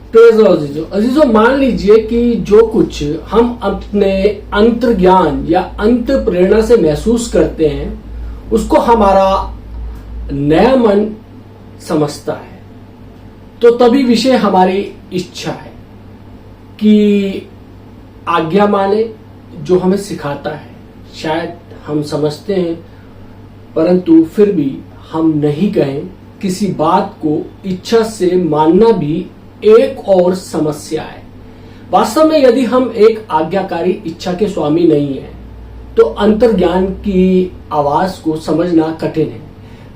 अजीजों, मान लीजिए कि जो कुछ हम अपने अंतर्ज्ञान या अंत प्रेरणा से महसूस करते हैं उसको हमारा नया मन समझता है, तो तभी विषय हमारी इच्छा है कि आज्ञा माने जो हमें सिखाता है। शायद हम समझते हैं परंतु फिर भी हम नहीं कहें। किसी बात को इच्छा से मानना भी एक और समस्या है। वास्तव में यदि हम एक आज्ञाकारी इच्छा के स्वामी नहीं हैं तो अंतर्ज्ञान की आवाज को समझना कठिन है।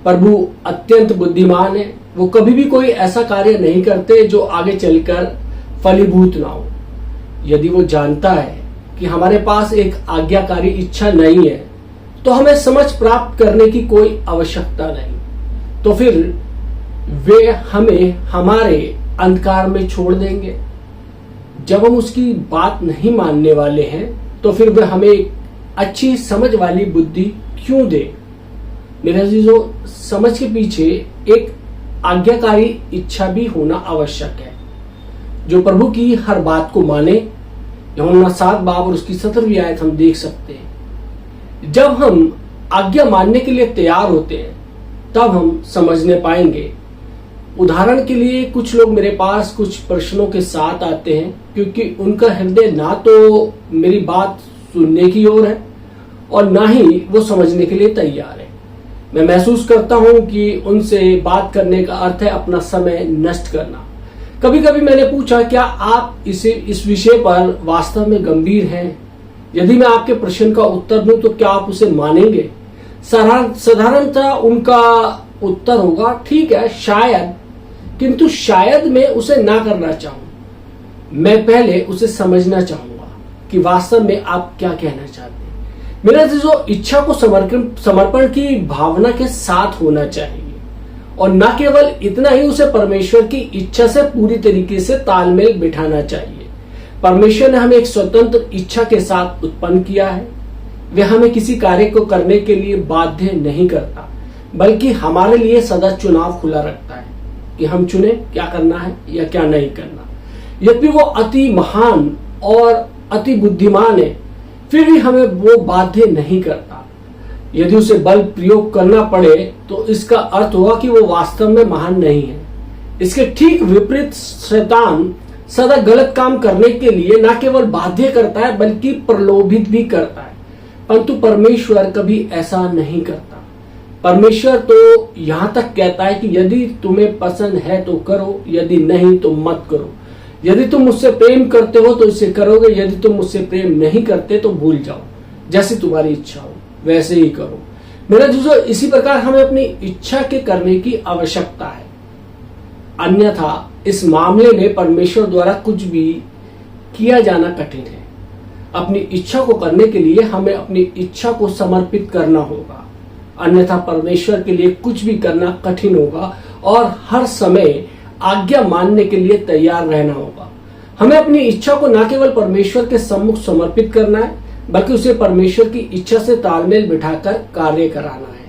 प्रभु अत्यंत बुद्धिमान है, वो कभी भी कोई ऐसा कार्य नहीं करते जो आगे चलकर फलीभूत ना हो। यदि वो जानता है कि हमारे पास एक आज्ञाकारी इच्छा नहीं है तो हमें समझ प्राप्त करने की कोई आवश्यकता नहीं, तो फिर वे हमें हमारे अंधकार में छोड़ देंगे। जब हम उसकी बात नहीं मानने वाले हैं तो फिर वे हमें एक अच्छी समझ वाली बुद्धि क्यों दे। मेरे अजीजों, समझ के पीछे एक आज्ञाकारी इच्छा भी होना आवश्यक है जो प्रभु की हर बात को माने। यूहन्ना 7 बाब और उसकी 17वीं आयत हम देख सकते हैं। जब हम आज्ञा मानने के लिए तैयार होते हैं तब हम समझने पाएंगे। उदाहरण के लिए कुछ लोग मेरे पास कुछ प्रश्नों के साथ आते हैं क्योंकि उनका हृदय ना तो मेरी बात सुनने की ओर है और ना ही वो समझने के लिए तैयार है। मैं महसूस करता हूं कि उनसे बात करने का अर्थ है अपना समय नष्ट करना। कभी कभी मैंने पूछा, क्या आप इस विषय पर वास्तव में गंभीर हैं? यदि मैं आपके प्रश्न का उत्तर दूं तो क्या आप उसे मानेंगे? साधारणतः उनका उत्तर होगा, ठीक है, शायद, किंतु शायद मैं उसे ना करना चाहूं। मैं पहले उसे समझना चाहूंगा कि वास्तव में आप क्या कहना चाहते हैं। मेरा जो इच्छा को समर्पण की भावना के साथ होना चाहिए और न केवल इतना ही, उसे परमेश्वर की इच्छा से पूरी तरीके से तालमेल बिठाना चाहिए। परमेश्वर ने हमें एक स्वतंत्र इच्छा के साथ उत्पन्न किया है। वह हमें किसी कार्य को करने के लिए बाध्य नहीं करता, बल्कि हमारे लिए सदा चुनाव खुला रखता है कि हम चुने क्या करना है या क्या नहीं करना। यद्यपि वो अति महान और अति बुद्धिमान है, फिर भी हमें वो बाध्य नहीं करता। यदि उसे बल प्रयोग करना पड़े तो इसका अर्थ होगा कि वो वास्तव में महान नहीं है। इसके ठीक विपरीत शैतान सदा गलत काम करने के लिए न केवल बाध्य करता है बल्कि प्रलोभित भी करता है, परंतु परमेश्वर कभी ऐसा नहीं करता। परमेश्वर तो यहां तक कहता है कि यदि तुम्हें पसंद है तो करो, यदि नहीं तो मत करो। यदि तुम मुझसे प्रेम करते हो तो इसे करोगे, यदि तुम मुझसे प्रेम नहीं करते तो भूल जाओ। जैसी तुम्हारी इच्छा हो वैसे ही करो। मेरा जो इसी प्रकार हमें अपनी इच्छा के करने की आवश्यकता है, अन्यथा इस मामले में परमेश्वर द्वारा कुछ भी किया जाना कठिन है। अपनी इच्छा को करने के लिए हमें अपनी इच्छा को समर्पित करना होगा, अन्यथा परमेश्वर के लिए कुछ भी करना कठिन होगा और हर समय आज्ञा मानने के लिए तैयार रहना होगा। हमें अपनी इच्छा को न केवल परमेश्वर के सम्मुख समर्पित करना है बल्कि उसे परमेश्वर की इच्छा से तालमेल बिठाकर कार्य कराना है।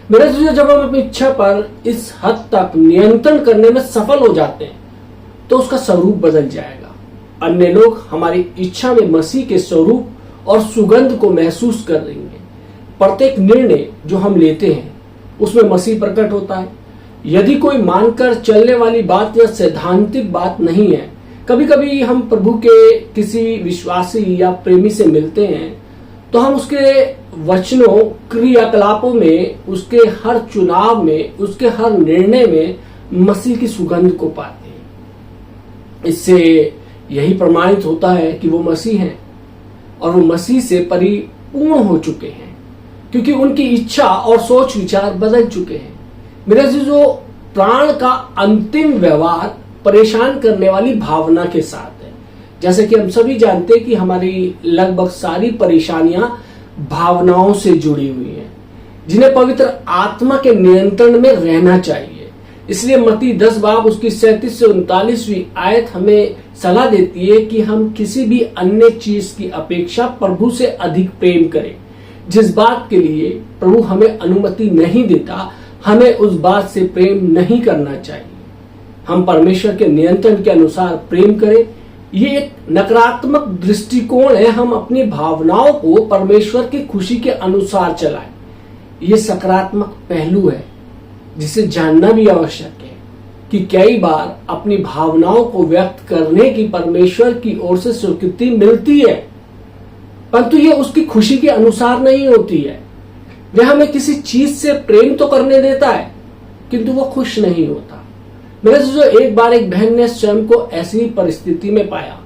मेरे दोस्तों, जब हम अपनी इच्छा पर इस हद तक नियंत्रण करने में सफल हो जाते हैं तो उसका स्वरूप बदल जाएगा। अन्य लोग हमारी इच्छा में मसीह के स्वरूप और सुगंध को महसूस कर देंगे। प्रत्येक निर्णय जो हम लेते हैं उसमें मसीह प्रकट होता है। यदि कोई मानकर चलने वाली बात या सैद्धांतिक बात नहीं है, कभी कभी हम प्रभु के किसी विश्वासी या प्रेमी से मिलते हैं तो हम उसके वचनों, क्रियाकलापों में, उसके हर चुनाव में, उसके हर निर्णय में मसीह की सुगंध को पाते हैं। इससे यही प्रमाणित होता है कि वो मसीह हैं और वो मसीह से परिपूर्ण हो चुके हैं क्योंकि उनकी इच्छा और सोच विचार बदल चुके हैं। मेरे जो प्राण का अंतिम व्यवहार परेशान करने वाली भावना के साथ है। जैसे कि हम सभी जानते हैं कि हमारी लगभग सारी परेशानियां भावनाओं से जुड़ी हुई हैं, जिन्हें पवित्र आत्मा के नियंत्रण में रहना चाहिए। इसलिए मत्ती 10 बाब उसकी 37 से 39वीं आयत हमें सलाह देती है कि हम किसी भी अन्य चीज की अपेक्षा प्रभु से अधिक प्रेम करें। जिस बात के लिए प्रभु हमें अनुमति नहीं देता, हमें उस बात से प्रेम नहीं करना चाहिए। हम परमेश्वर के नियंत्रण के अनुसार प्रेम करें। ये एक नकारात्मक दृष्टिकोण है, हम अपनी भावनाओं को परमेश्वर की खुशी के अनुसार चलाएं। ये सकारात्मक पहलू है जिसे जानना भी आवश्यक है कि कई बार अपनी भावनाओं को व्यक्त करने की परमेश्वर की ओर से स्वीकृति मिलती है, परंतु ये उसकी खुशी के अनुसार नहीं होती है। वह हमें किसी चीज से प्रेम तो करने देता है, किंतु वो खुश नहीं होता। मेरे जो एक बार एक बहन ने स्वयं को ऐसी परिस्थिति में पाया।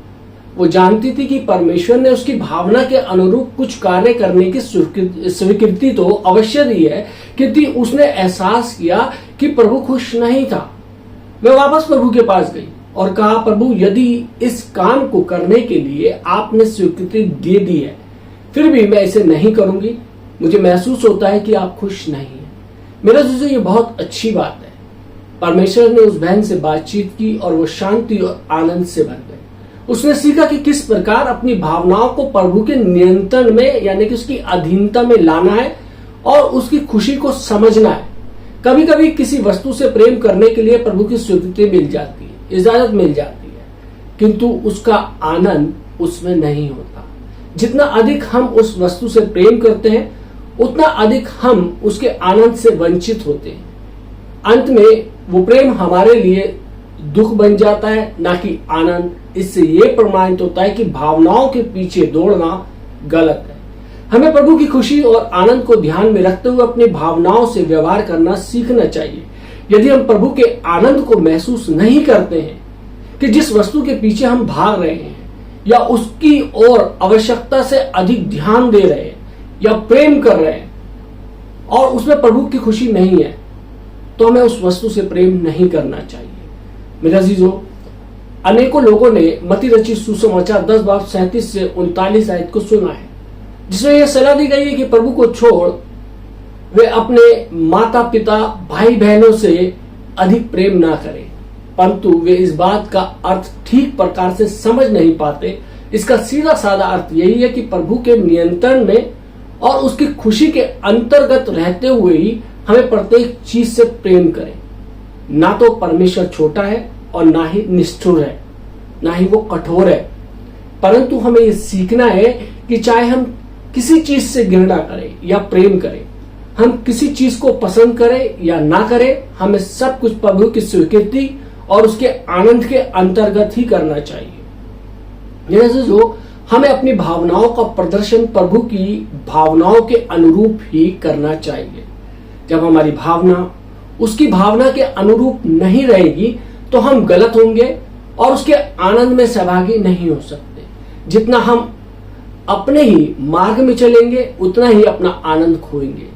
वो जानती थी कि परमेश्वर ने उसकी भावना के अनुरूप कुछ कार्य करने की स्वीकृति तो अवश्य दी है, किंतु उसने एहसास किया कि प्रभु खुश नहीं था। मैं वापस प्रभु के पास गई और कहा, प्रभु यदि इस काम को करने के लिए आपने स्वीकृति दे दी है, फिर भी मैं इसे नहीं करूंगी। मुझे महसूस होता है कि आप खुश नहीं हैं। मेरा जो ये बहुत अच्छी बात है। परमेश्वर ने उस बहन से बातचीत की और वो शांति और आनंद से भर गए। उसने सीखा कि किस प्रकार अपनी भावनाओं को प्रभु के नियंत्रण में यानी कि उसकी अधीनता में लाना है और उसकी खुशी को समझना है। कभी कभी किसी वस्तु से प्रेम करने के लिए प्रभु की स्वीकृति मिल जाती है, इजाजत मिल जाती है, किंतु उसका आनंद उसमें नहीं होता। जितना अधिक हम उस वस्तु से प्रेम करते हैं, उतना अधिक हम उसके आनंद से वंचित होते हैं। अंत में वो प्रेम हमारे लिए दुख बन जाता है, ना कि आनंद। इससे ये प्रमाणित होता है कि भावनाओं के पीछे दौड़ना गलत है। हमें प्रभु की खुशी और आनंद को ध्यान में रखते हुए अपनी भावनाओं से व्यवहार करना सीखना चाहिए। यदि हम प्रभु के आनंद को महसूस नहीं करते हैं कि जिस वस्तु के पीछे हम भाग रहे हैं या उसकी ओर आवश्यकता से अधिक ध्यान दे रहे हैं या प्रेम कर रहे हैं और उसमें प्रभु की खुशी नहीं है, तो हमें उस वस्तु से प्रेम नहीं करना चाहिए। मेरे अजीजों, अनेकों लोगों ने मत्ती रचित सुसमाचार 10 बाब 37 से 39 आयत को सुना है, जिसमें यह सलाह दी गई है कि प्रभु को छोड़ वे अपने माता पिता भाई बहनों से अधिक प्रेम ना करें, परंतु वे इस बात का अर्थ ठीक प्रकार से समझ नहीं पाते। इसका सीधा साधा अर्थ यही है कि प्रभु के नियंत्रण में और उसकी खुशी के अंतर्गत रहते हुए ही हमें प्रत्येक चीज से प्रेम करें। ना तो परमेश्वर छोटा है और ना ही निष्ठुर है, ना ही वो कठोर है, परंतु हमें ये सीखना है कि चाहे हम किसी चीज से घृणा करें या प्रेम करें, हम किसी चीज को पसंद करें या ना करें, हमें सब कुछ प्रभु की स्वीकृति और उसके आनंद के अंतर्गत ही करना चाहिए। जैसे जो हमें अपनी भावनाओं का प्रदर्शन प्रभु की भावनाओं के अनुरूप ही करना चाहिए। जब हमारी भावना उसकी भावना के अनुरूप नहीं रहेगी तो हम गलत होंगे और उसके आनंद में सहभागी नहीं हो सकते। जितना हम अपने ही मार्ग में चलेंगे, उतना ही अपना आनंद खोएंगे।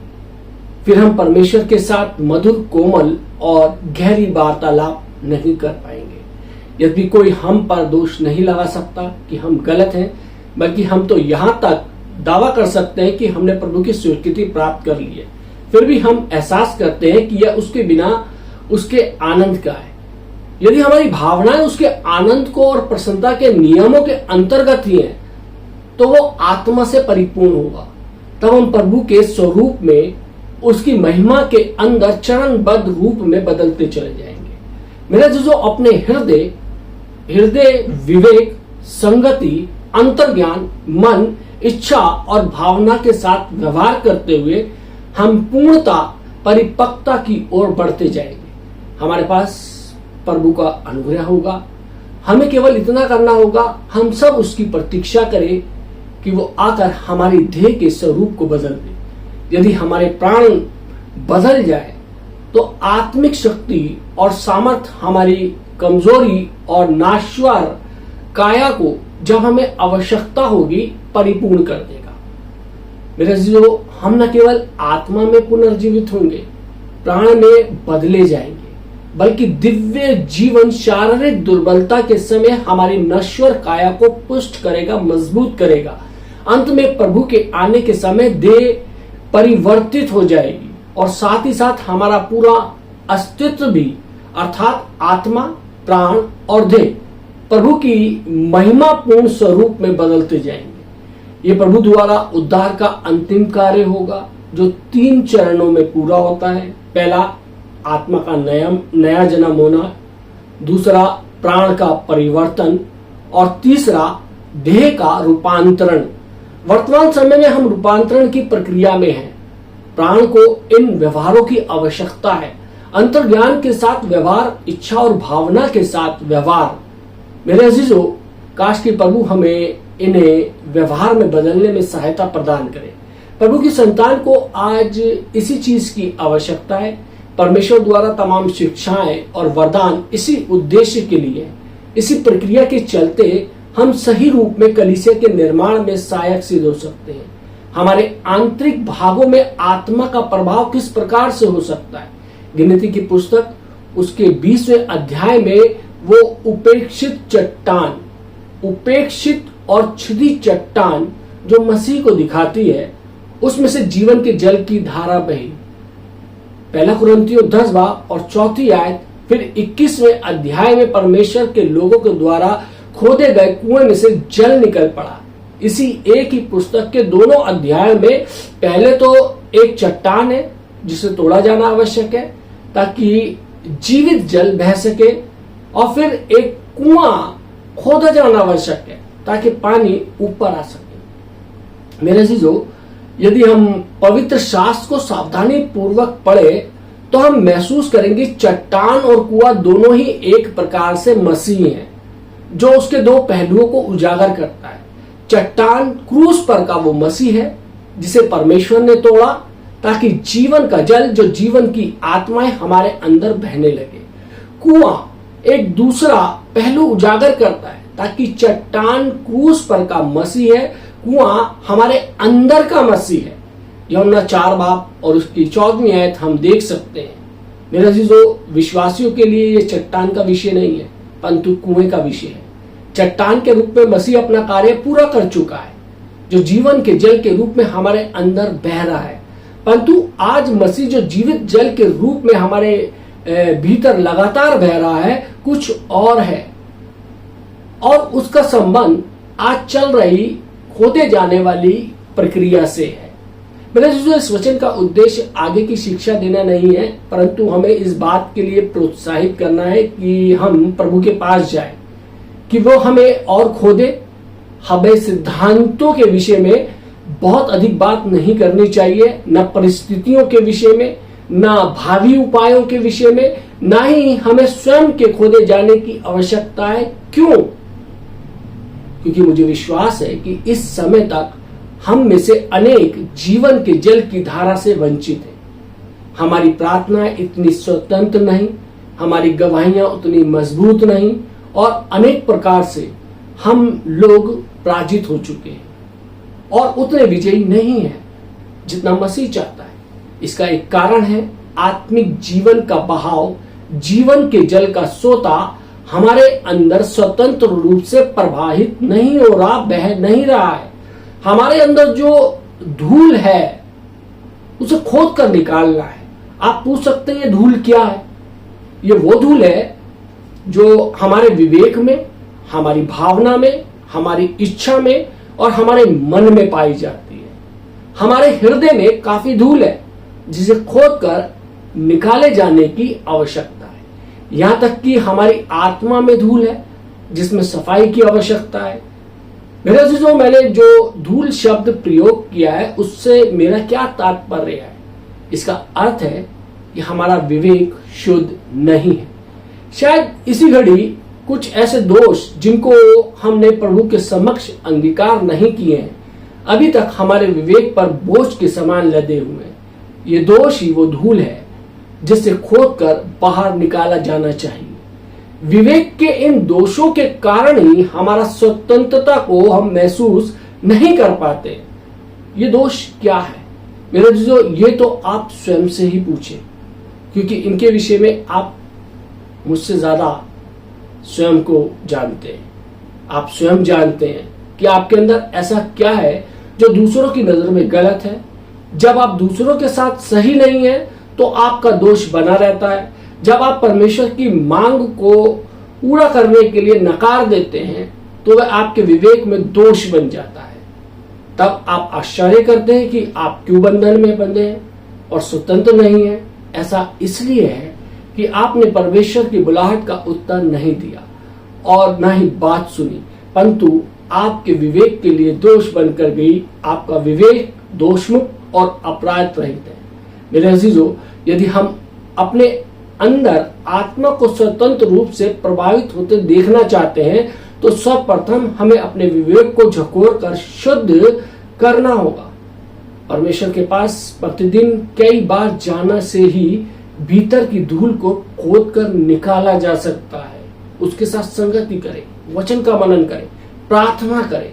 फिर हम परमेश्वर के साथ मधुर, कोमल और गहरी वार्तालाप नहीं कर पाएंगे। यदि कोई हम पर दोष नहीं लगा सकता कि हम गलत हैं, बल्कि हम तो यहां तक दावा कर सकते हैं कि हमने प्रभु की स्वीकृति प्राप्त कर ली है, फिर भी हम एहसास करते हैं कि यह उसके बिना उसके आनंद का है। यदि हमारी भावनाएं उसके आनंद को और प्रसन्नता के नियमों के अंतर्गत ही हैं, तो वो आत्मा से परिपूर्ण होगा। तब हम प्रभु के स्वरूप में, उसकी महिमा के अंदर चरणबद्ध रूप में बदलते चले जाएंगे। मेरा जो अपने हृदय विवेक, संगति, अंतर्ज्ञान, मन, इच्छा और भावना के साथ व्यवहार करते हुए हम पूर्णता, परिपक्वता की ओर बढ़ते जाएंगे। हमारे पास प्रभु का अनुग्रह होगा। हमें केवल इतना करना होगा, हम सब उसकी प्रतीक्षा करें कि वो आकर हमारी देह के स्वरूप को बदल दे। यदि हमारे प्राण बदल जाए तो आत्मिक शक्ति और सामर्थ हमारी कमजोरी और नाश्वर काया को, जब हमें आवश्यकता होगी, परिपूर्ण कर देगा। मेरे जो हम न केवल आत्मा में पुनर्जीवित होंगे, प्राण में बदले जाएंगे, बल्कि दिव्य जीवन शारीरिक दुर्बलता के समय हमारी नश्वर काया को पुष्ट करेगा, मजबूत करेगा। अंत में प्रभु के आने के समय देह परिवर्तित हो जाएगी और साथ ही साथ हमारा पूरा अस्तित्व भी, अर्थात आत्मा, प्राण और देह प्रभु की महिमापूर्ण स्वरूप में बदलते जाएंगे। ये प्रभु द्वारा उद्धार का अंतिम कार्य होगा, जो 3 चरणों में पूरा होता है। पहला, आत्मा का नया जन्म होना। दूसरा प्राण का परिवर्तन और तीसरा देह का रूपांतरण। वर्तमान समय में हम रूपांतरण की प्रक्रिया में हैं। प्राण को इन व्यवहारों की आवश्यकता है। अंतर्ज्ञान के साथ व्यवहार, इच्छा और भावना के साथ व्यवहार। मेरे अजीजों, काश कि प्रभु हमें इन्हें व्यवहार में बदलने में सहायता प्रदान करे। प्रभु की संतान को आज इसी चीज की आवश्यकता है। परमेश्वर द्वारा तमाम शिक्षाएं और वरदान इसी उद्देश्य के लिए, इसी प्रक्रिया के चलते हम सही रूप में कलीसिया के निर्माण में सहायक सिद्ध हो सकते हैं। हमारे आंतरिक भागों में आत्मा का प्रभाव किस प्रकार से हो सकता है? गिनती की पुस्तक उसके 20वें अध्याय में वो उपेक्षित चट्टान, उपेक्षित और छिदी चट्टान जो मसीह को दिखाती है, उसमें से जीवन के जल की धारा बही। पहला कुरिन्थियों 10 और 4 आयत, फिर 21वें अध्याय में परमेश्वर के लोगों के द्वारा खोदे गए कुएं में से जल निकल पड़ा। इसी एक ही पुस्तक के दोनों अध्याय में पहले तो एक चट्टान है जिसे तोड़ा जाना आवश्यक है ताकि जीवित जल बह सके, और फिर एक कुआं खोदा जाना आवश्यक है ताकि पानी ऊपर आ सके। मेरे अजीजों, यदि हम पवित्र शास्त्र को सावधानी पूर्वक पढ़े तो हम महसूस करेंगे चट्टान और कुआं दोनों ही एक प्रकार से मसीह हैं, जो उसके दो पहलुओं को उजागर करता है। चट्टान क्रूस पर का वो मसीह है जिसे परमेश्वर ने तोड़ा ताकि जीवन का जल, जो जीवन की आत्माएं हमारे अंदर बहने लगे। कुआं एक दूसरा पहलू उजागर करता है ताकि चट्टान क्रूस पर का मसीह है, कुआं हमारे अंदर का मसीह है। यूहन्ना 4 और उसकी 14वीं आयत हम देख सकते हैं। मेरे अजीजों, विश्वासियों के लिए ये चट्टान का विषय नहीं है परंतु कुएं का विषय है। चट्टान के रूप में मसीह अपना कार्य पूरा कर चुका है, जो जीवन के जल के रूप में हमारे अंदर बह रहा है। परंतु आज मसीह जो जीवित जल के रूप में हमारे भीतर लगातार बह रहा है, कुछ और है, और उसका संबंध आज चल रही खोदे जाने वाली प्रक्रिया से है। मेरे जो इस वचन का उद्देश्य आगे की शिक्षा देना नहीं है, परंतु हमें इस बात के लिए प्रोत्साहित करना है कि हम प्रभु के पास जाएं, कि वो हमें और खोदे। हमें सिद्धांतों के विषय में बहुत अधिक बात नहीं करनी चाहिए, न परिस्थितियों के विषय में, न भावी उपायों के विषय में, न ही हमें स्वयं के खोदे जाने की आवश्यकता है। क्यों? क्योंकि मुझे विश्वास है कि इस समय तक हम में से अनेक जीवन के जल की धारा से वंचित हैं। हमारी प्रार्थनाएं इतनी स्वतंत्र नहीं, हमारी गवाहियां उतनी मजबूत नहीं, और अनेक प्रकार से हम लोग पराजित हो चुके हैं और उतने विजयी नहीं है जितना मसीह चाहता है। इसका एक कारण है आत्मिक जीवन का बहाव, जीवन के जल का सोता हमारे अंदर स्वतंत्र रूप से प्रवाहित नहीं हो रहा, बह नहीं रहा है। हमारे अंदर जो धूल है उसे खोद कर निकालना है। आप पूछ सकते हैं ये धूल क्या है? ये वो धूल है जो हमारे विवेक में, हमारी भावना में, हमारी इच्छा में और हमारे मन में पाई जाती है। हमारे हृदय में काफी धूल है जिसे खोद कर निकाले जाने की आवश्यकता है। यहां तक कि हमारी आत्मा में धूल है जिसमें सफाई की आवश्यकता है। मेरे अजीजों, मैंने जो धूल शब्द प्रयोग किया है उससे मेरा क्या तात्पर्य है? इसका अर्थ है कि हमारा विवेक शुद्ध नहीं है। शायद इसी घड़ी कुछ ऐसे दोष जिनको हमने प्रभु के समक्ष अंगीकार नहीं किए हैं, अभी तक हमारे विवेक पर बोझ के समान लदे हुए हैं। ये दोष ही वो धूल है जिसे खोद कर बाहर निकाला जाना चाहिए। विवेक के इन दोषों के कारण ही हमारा स्वतंत्रता को हम महसूस नहीं कर पाते। ये दोष क्या है? मेरे जो ये तो आप स्वयं से ही पूछें, क्योंकि इनके विषय में आप मुझसे ज्यादा स्वयं को जानते हैं। आप स्वयं जानते हैं कि आपके अंदर ऐसा क्या है जो दूसरों की नजर में गलत है। जब आप दूसरों के साथ सही नहीं है तो आपका दोष बना रहता है। जब आप परमेश्वर की मांग को पूरा करने के लिए नकार देते हैं तो वह आपके विवेक में दोष बन जाता है। तब आप आश्चर्य करते हैं कि आप क्यों बंधन में बंधे हैं और स्वतंत्र नहीं है। ऐसा इसलिए है कि आपने परमेश्वर की बुलाहट का उत्तर नहीं दिया और न ही बात सुनी, परंतु आपके विवेक के लिए दोष बनकर गई। आपका विवेक दोषमुक्त और अपराध रहित है। मेरे अजीजों, यदि हम अपने अंदर आत्मा को स्वतंत्र रूप से प्रभावित होते देखना चाहते हैं तो सर्वप्रथम हमें अपने विवेक को झकोर कर शुद्ध करना होगा। परमेश्वर के पास प्रतिदिन कई बार जाना से ही भीतर की धूल को खोद कर निकाला जा सकता है। उसके साथ संगति करें, वचन का मनन करें, प्रार्थना करें।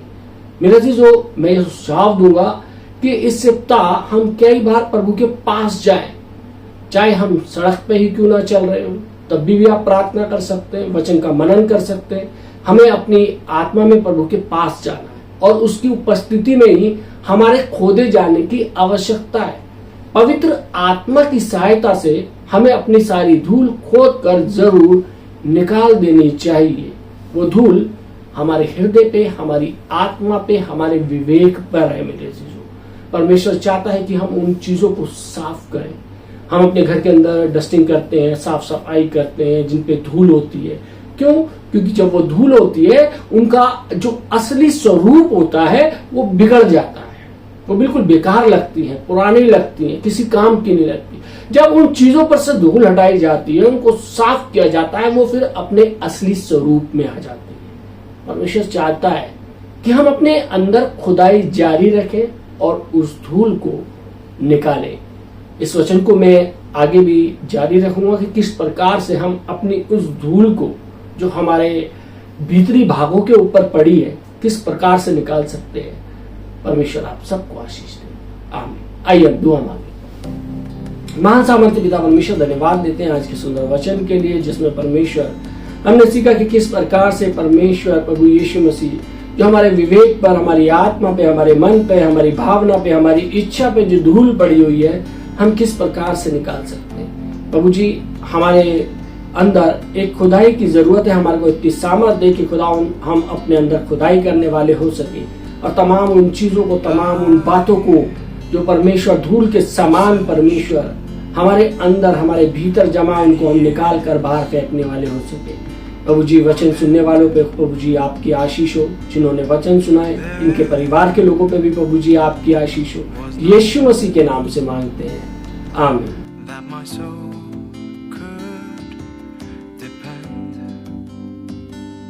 मेरे अजीजों, मैं यह सुझाव दूंगा कि इस सप्ताह हम कई बार प्रभु के पास जाएं, चाहे हम सड़क पे ही क्यों ना चल रहे हो, तब भी आप प्रार्थना कर सकते हैं, वचन का मनन कर सकते हैं। हमें अपनी आत्मा में प्रभु के पास जाना है और उसकी उपस्थिति में ही हमारे खोदे जाने की आवश्यकता है। पवित्र आत्मा की सहायता से हमें अपनी सारी धूल खोद कर जरूर निकाल देनी चाहिए। वो धूल हमारे हृदय पे, हमारी आत्मा पे, हमारे विवेक पर है। मेरे चीजों, परमेश्वर चाहता है कि हम उन चीजों को साफ करें। हम अपने घर के अंदर डस्टिंग करते हैं, साफ सफाई करते हैं, जिन पे धूल होती है। क्यों? क्योंकि जब वो धूल होती है, उनका जो असली स्वरूप होता है वो बिगड़ जाता है, वो बिल्कुल बेकार लगती है, पुरानी लगती है, किसी काम की नहीं लगती। जब उन चीजों पर से धूल हटाई जाती है, उनको साफ किया जाता है, वो फिर अपने असली स्वरूप में आ जाती है। परमेश्वर चाहता है कि हम अपने अंदर खुदाई जारी रखें और उस धूल को निकालें। इस वचन को मैं आगे भी जारी रखूंगा कि किस प्रकार से हम अपनी उस धूल को जो हमारे भीतरी भागों के ऊपर पड़ी है, किस प्रकार से निकाल सकते हैं। परमेश्वर आप सबको आशीष दे। आमीन। आइए अब दुआ मांगे। महान सामर्थ्य पिता परमेश्वर, धन्यवाद देते हैं आज के सुंदर वचन के लिए, जिसमें परमेश्वर हमने सीखा कि किस प्रकार से परमेश्वर प्रभु यीशु मसीह जो हमारे विवेक पर, हमारी आत्मा पे, हमारे मन पे, हमारी भावना पे, हमारी इच्छा पे जो धूल पड़ी हुई है, हम किस प्रकार से निकाल सकते हैं। प्रभु जी, हमारे अंदर एक खुदाई की जरूरत है। हमारे को इतनी सामर्थ दे कि खुदा हम अपने अंदर खुदाई करने वाले हो सके और तमाम उन चीजों को, तमाम उन बातों को जो परमेश्वर धूल के समान परमेश्वर हमारे अंदर, हमारे भीतर जमा, उनको हम निकाल कर बाहर फेंकने वाले हो सके। प्रभु जी, वचन सुनने वालों पे प्रभु जी आपकी आशीष हो। जिन्होंने वचन सुनाए, इनके परिवार के लोगों पे भी प्रभु जी आपकी आशीष हो। यीशु मसीह के नाम से मांगते हैं, आमीन।